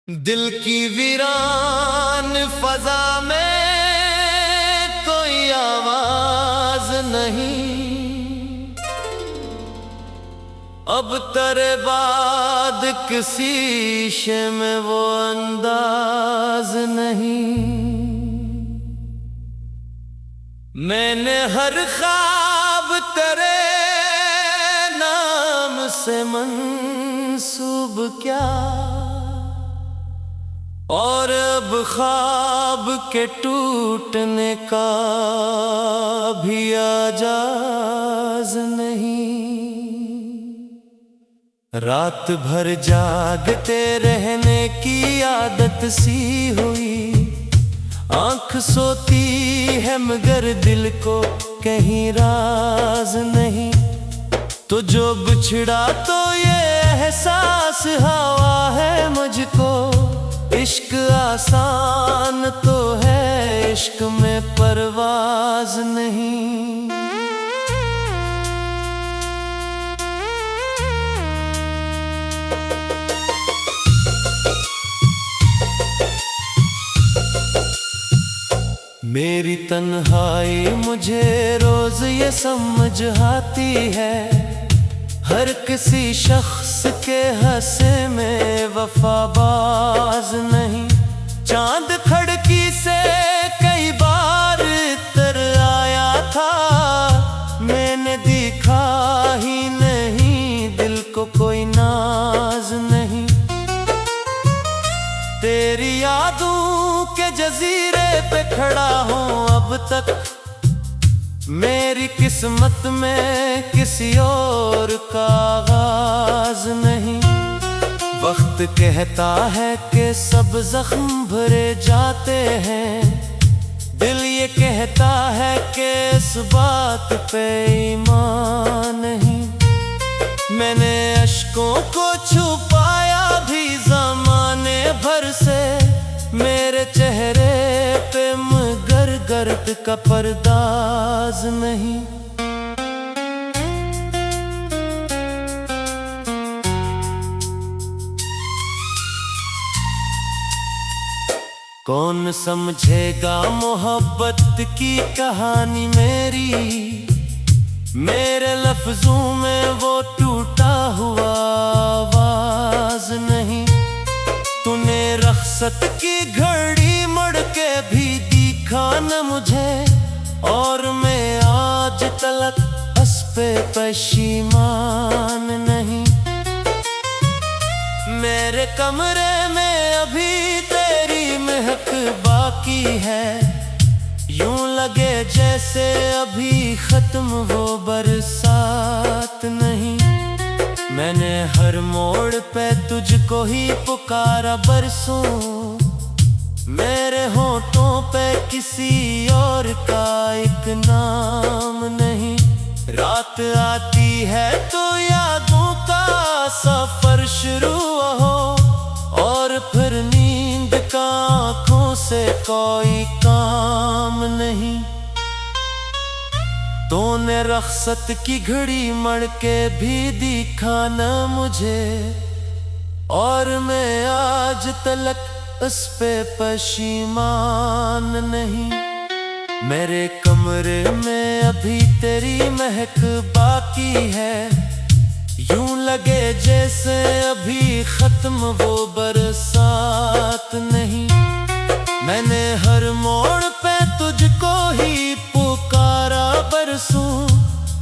दिल की वीरान फजा में कोई आवाज नहीं, अब तेरे बाद किसी शे में वो अंदाज नहीं। मैंने हर ख्वाब तेरे नाम से मंसूब क्या, और अब ख्वाब के टूटने का भी आजाज नहीं। रात भर जागते रहने की आदत सी हुई, आंख सोती है मगर दिल को कहीं राज नहीं। तो जो बिछड़ा तो ये एहसास हवा है मुझको, इश्क आसान तो है इश्क में परवाज नहीं। मेरी तन्हाई मुझे रोज ये समझ आती है, हर किसी शख्स के हंसे में वफाबाज नहीं। चांद खिड़की से कई बार इतर आया था, मैंने देखा ही नहीं दिल को कोई नाज नहीं। तेरी यादों के जजीरे पे खड़ा हूँ अब तक, मेरी किस्मत में किसी और का आगाज नहीं। वक्त कहता है कि सब जख्म भरे जाते हैं, दिल ये कहता है कि इस बात पे ईमान नहीं। मैंने अश्कों को छुपाया भी ज़माने भर से, मेरे चेहरे पे मगर गर्द का पर्दाज नहीं। कौन समझेगा मोहब्बत की कहानी मेरी, मेरे लफ्जों में वो टूटा हुआ आवाज नहीं। तूने रख्सत की घड़ी मुड़ के भी दिखा न मुझे, और मैं आज तलक उस पे पशीमान नहीं। मेरे कमरे में अभी तेरी महक बाकी है, यूं लगे जैसे अभी खत्म वो बरसात नहीं। मैंने हर मोड़ पे तुझको ही पुकारा बरसों, मेरे होठों पे किसी और का एक नाम नहीं। रात आती है तो यादों का सफर शुरू हो, और फिर नींद का आँखों से कोई काम नहीं। तूने रख्सत की घड़ी मड़ के भी दिखा न मुझे, और मैं आज तलक उस पे पशीमान नहीं। मेरे कमरे में अभी तेरी महक बाकी है, यूं लगे जैसे अभी खत्म वो बरसात नहीं। मैंने हर मोड़ पे तुझको ही पुकारा बरसों,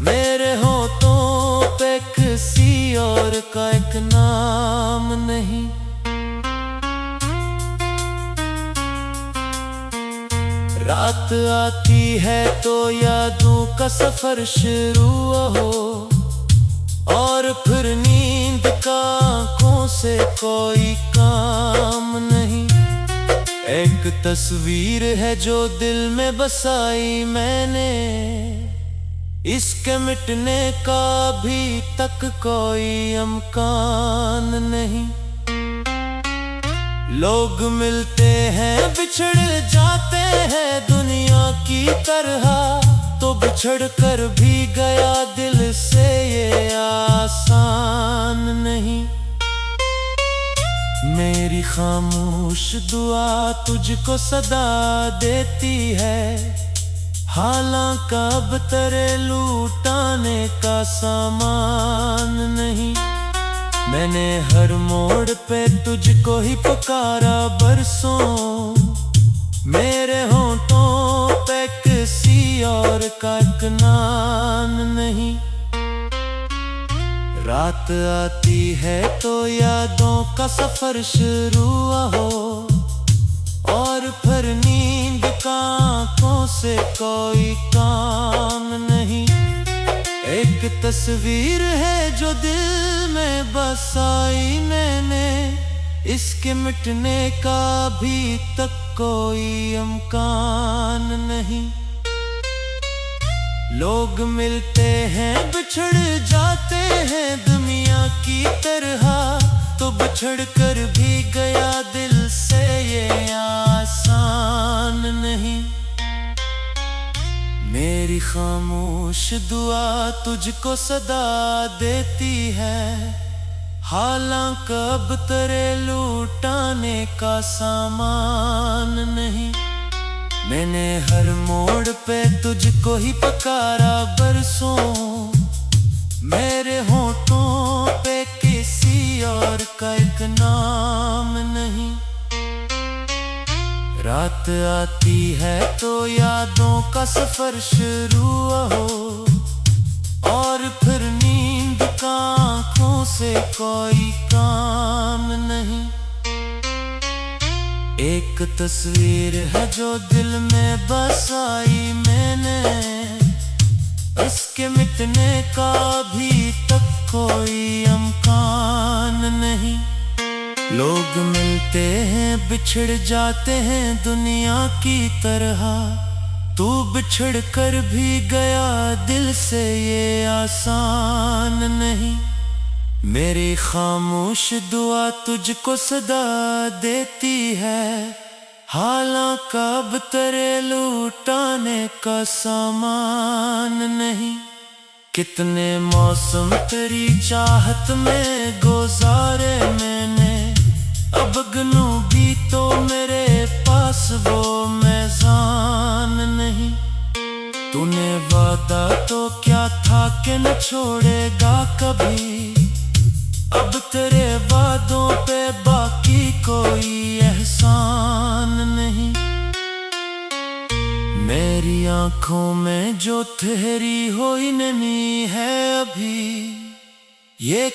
मेरे होठों पे किसी और का एक नाम नहीं। रात आती है तो यादों का सफर शुरू हो, और फिर नींद का आँखों से कोई काम नहीं। एक तस्वीर है जो दिल में बसाई मैंने, इसके मिटने का भी तक कोई इम्कान नहीं। लोग मिलते हैं बिछड़ जाते हैं दुनिया की तरह, तो बिछड़ कर भी गया दिल से ये आसान नहीं। मेरी खामोश दुआ तुझको सदा देती है, हालांकि अब तेरे लूटाने का सामान नहीं। मैंने हर मोड़ पे तुझको ही पुकारा बरसों, मेरे होंठों पे किसी और का एक नाम नहीं। रात आती है तो यादों का सफर शुरू हो, और फिर नींद का आंखों से कोई काम नहीं। एक तस्वीर है जो दिल में बसाई मैंने, इसके मिटने का भी तक कोई इम्कान नहीं। लोग मिलते हैं बिछड़ जाते हैं दुनिया की तरह, तो बिछड़ कर भी गया दिल से ये आसान नहीं। मेरी खामोश दुआ तुझको सदा देती है, हालांकि अब तेरे लूटाने का सामान नहीं। मैंने हर मोड़ पे तुझको ही पुकारा बरसों, मेरे होंठों पे किसी और का एक नाम नहीं। रात आती है तो यादों का सफर शुरू हो, और फिर नींद का आंखों से कोई काम नहीं। एक तस्वीर है जो दिल में बसाई मैंने, इसके मिटने का भी तक कोई इम्कान नहीं। लोग मिलते हैं बिछड़ जाते हैं दुनिया की तरह, तू बिछड़ कर भी गया दिल से ये आसान नहीं। मेरी खामोश दुआ तुझको सदा देती है, हालांकि अब तेरे लूटाने का सामान नहीं। कितने मौसम तेरी चाहत में गुजारे मैंने, अब गिनूं भी तो मेरे पास वो मैज़ान नहीं। तूने वादा तो क्या था कि न छोड़ेगा कभी, अब तेरे वादों पे बाकी कोई एहसान नहीं। मेरी आंखों में जो ठहरी हुई नमी है अभी, ये